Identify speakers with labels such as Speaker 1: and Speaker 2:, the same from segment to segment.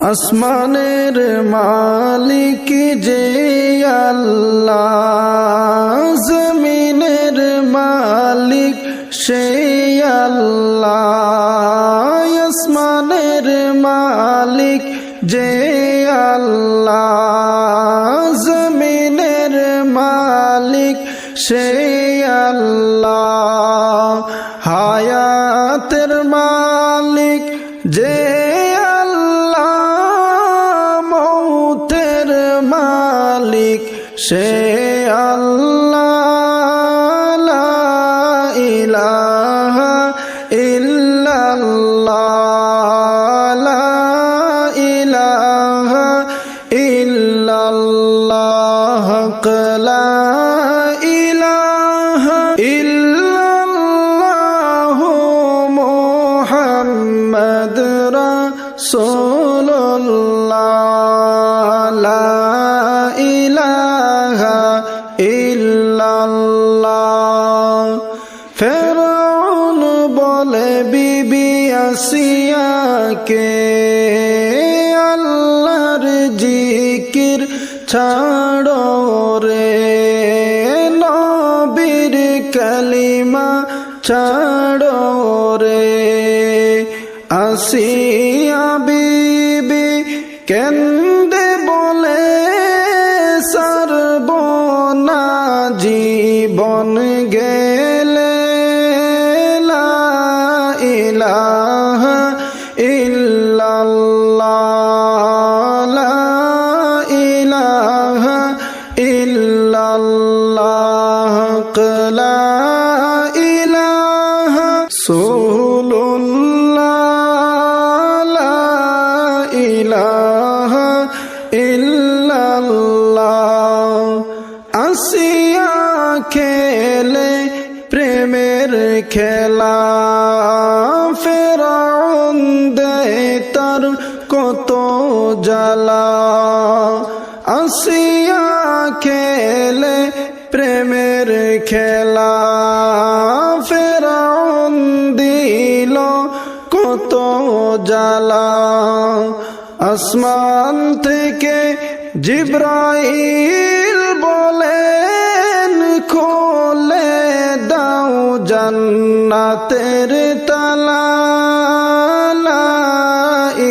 Speaker 1: আসমানের মালিক যে আল্লাহ, জমিনের মালিক সে আল্লাহ। আসমানের মালিক যে আল্লাহ, জমিনের মালিক সে আল্লাহ। হায়াতের মালিক যে মালিক সে আল্লাহ। লা ইলাহা ইল্লাল্লাহ, লা ইলাহা ইল্লাল্লাহ, লা ইলাহা ইল্লাল্লাহ, মুহাম্মদ রাসূলুল্লাহ। ফেরাউন বলে বিবি আসিয়াকে, আল্লাহর জিকির ছাড়ো রে, নবীর কালিমা ছাড়ো রে। আসিয়া বিবি কেন্দে বলে, সারব না জীবন গেলে। লা ইলাহা ইল্লাল্লাহ, লা ইলাহা ইল্লাল্লাহ, লা ইলাহা রাসূলুল্লাহ, লা ইলাহা ইল্লাল্লাহ। আসিয়া খেলে প্রেমের খেলা, ফেরাউন দেয় তার কত জ্বালা। আসিয়া খেলে প্রেমের খেলা, ফেরাউন দিল কত জ্বালা। আসমান থেকে জিবরাইল বলেন, খোলে দাও জান্নাতের তালা। লা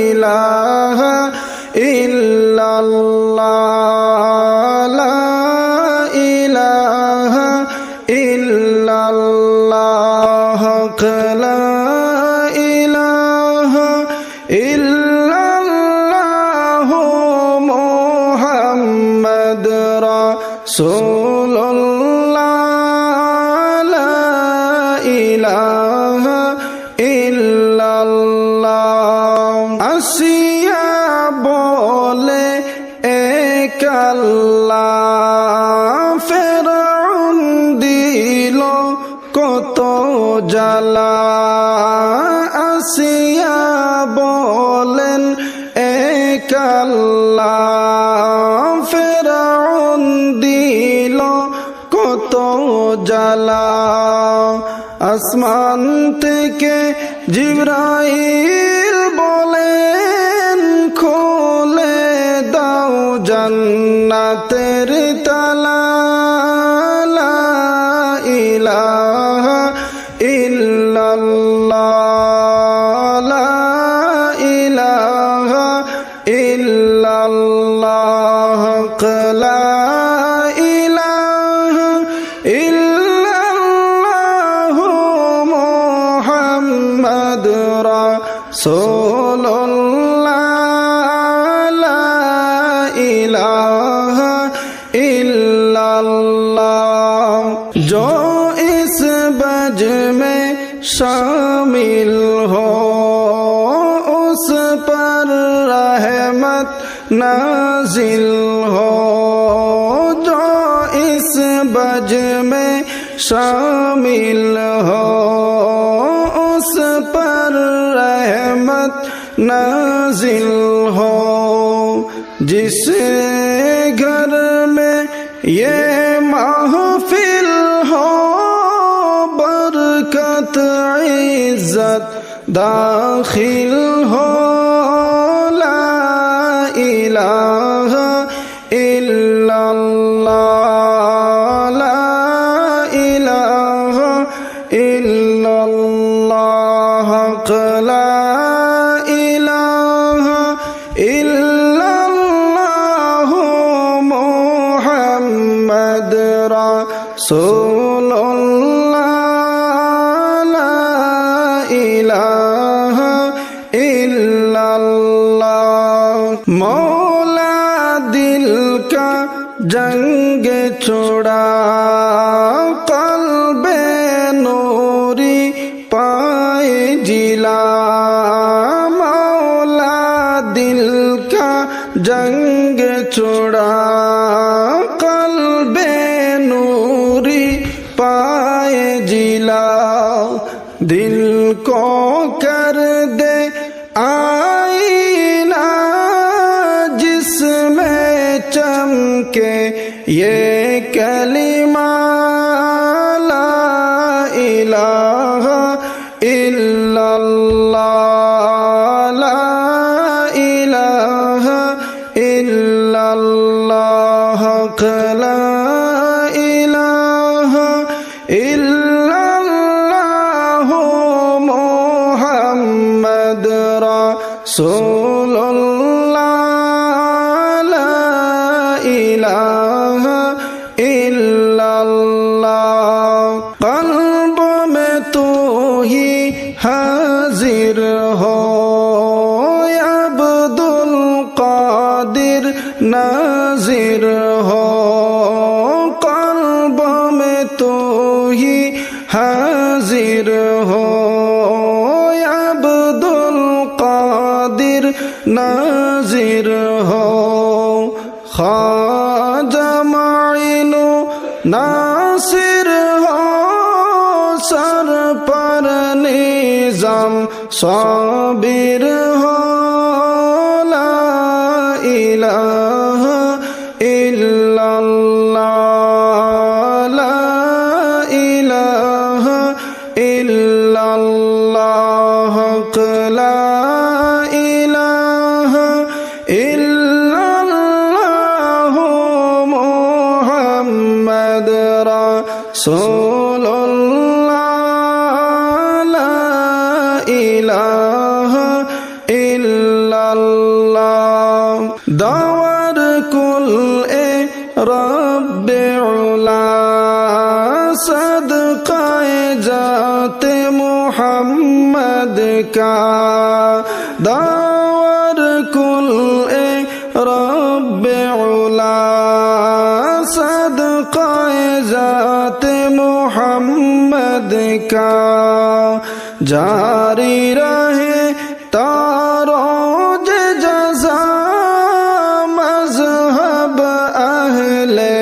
Speaker 1: ইলাহা ইল্লাল্লাহ, লা ইলাহা ইল্লাল্লাহ, লা ইলাহা ইল্লাল্লাহ, মুহাম্মদ রাসূলুল্লাহ। লা ইলাহা ইল্লাল্লাহ। আসিয়া বলে এক আল্লাহ, ফেরাউন দিল কত জ্বালা। আসিয়া বলেন এক আল্লাহ, ফেরাউন দিল কত জ্বালা। আসমান থেকে জিবরাইল বলেন, খোলে দাও জান্নাতের তালা। লা ইলাহা ইল্লাল্লাহ, লা ইলাহা ইল্লাল্লাহ, লা ইলাহা ইল্লাল্লাহ, মুহাম্মদ রাসূলুল্লাহ। লা ইলাহা इल्लल्लाह। जो इस बज में शामिल हो उस पर रहमत नाजिल हो। जो इस बज में शामिल हो उस पर रहमत नाजिल हो। जिस घर में ये महफिल हो बरकत इज्जत दाखिल हो। ला ইলাহা ইল্লাল্লাহ লা ইলাহা ইল্লাল্লাহ হক লা ইলাহা ইল্লাল্লাহ মুহাম্মদ রাসূলুল্লাহ লা ইলাহা ইল্লাল্লাহ मौला दिल का जंग छोड़ा कल्बे नूरी पाए जिला मौला दिल का जंग छोड़ा कल्बे नूरी पाए जिला दिल को कर दे आईना जिसमें चमके ये कलिमा ला इलाहा इल्लल्लाह ला इलाहा इल्लल्लाह हक ला इलाहा इल्लल्लाह मुहम्मद रसूलुल्लाह ला इलाहा इल्लल्लाह कल्ब में तू ही हाजिर हो अब्दुल कादिर नाजिर हो कल्ब में तू ही हाजिर हो अब्दुल कादिर नाजिर हो ख्वाजा माइनु नासिर हो सर पर निजाम साबिर हो ला इलाहा इल्लल्लाह ला इलाहा इल्लल्लाह हक ला इलाहा इल्लल्लाह मुहम्मद रसूलुल्लाह ला इलाहा इल्लल्लाह दावर कुल ए रब्बे उला सदकाए जाते मुहम्मद का दावर कुल ए रब्बे उला सदकाए जाते मुहम्मद का जारी रहे तारोज जज़ा मज़हब अहले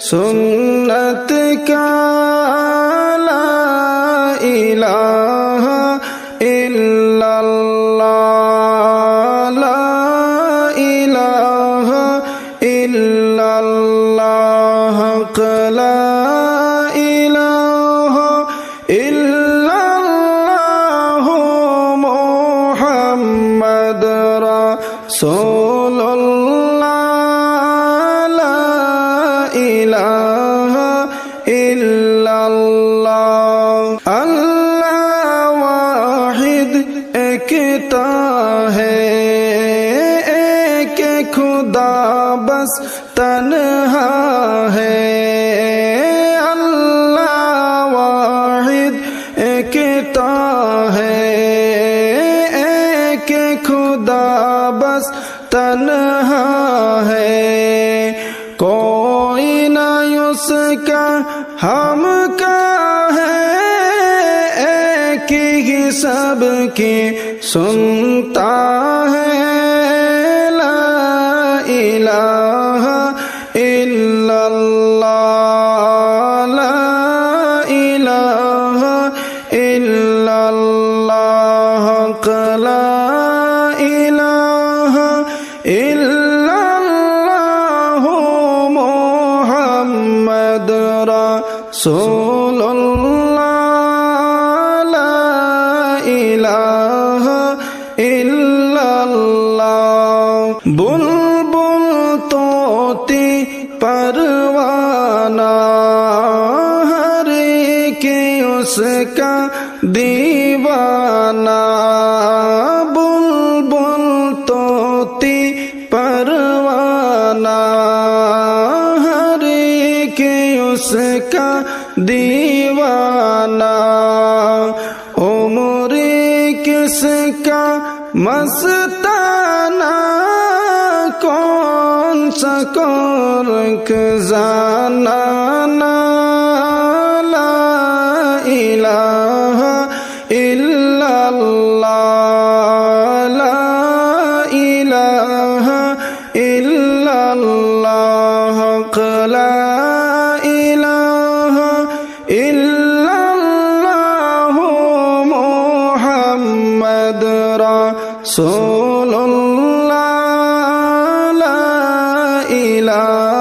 Speaker 1: सुन्नत का ला इलाहा इल्लल्लाह ला इलाहा इल्लल्लाह हक ला इलाहा इल्लल्लाह मुहम्मद रसूलुल्लाह ला इलाहा इल्लल्लाह अल्लाह वाहिद एकता है एक खुदा बस तन्हा है अल्लाह वाहिद एकता है एक खुदा बस तन्हा है कोई न उसका हम का है एक ही सबकी सुनता है ला इलाहा इल्लल्लाह ला इलाहा इल्लल्लाह हक ला इलाहा इल्लल्लाह मुहम्मद रसूलुल्लाह ला इलाहा इल्लल्लाह बुलबुल तोती परवाना, हर एक उसका दीवाना। बुलबुल तोती परवाना, हर एक उसका दीवाना। उम्र किसका मस्ताना, कौन सा कौन खजाना। ला इलाहा इल्लल्लाह, ला इलाहा इल्लल्लाह, ला इलाहा इल्लल्लाह, मुहम्मद रसूलुल्लाह, ला इलाहा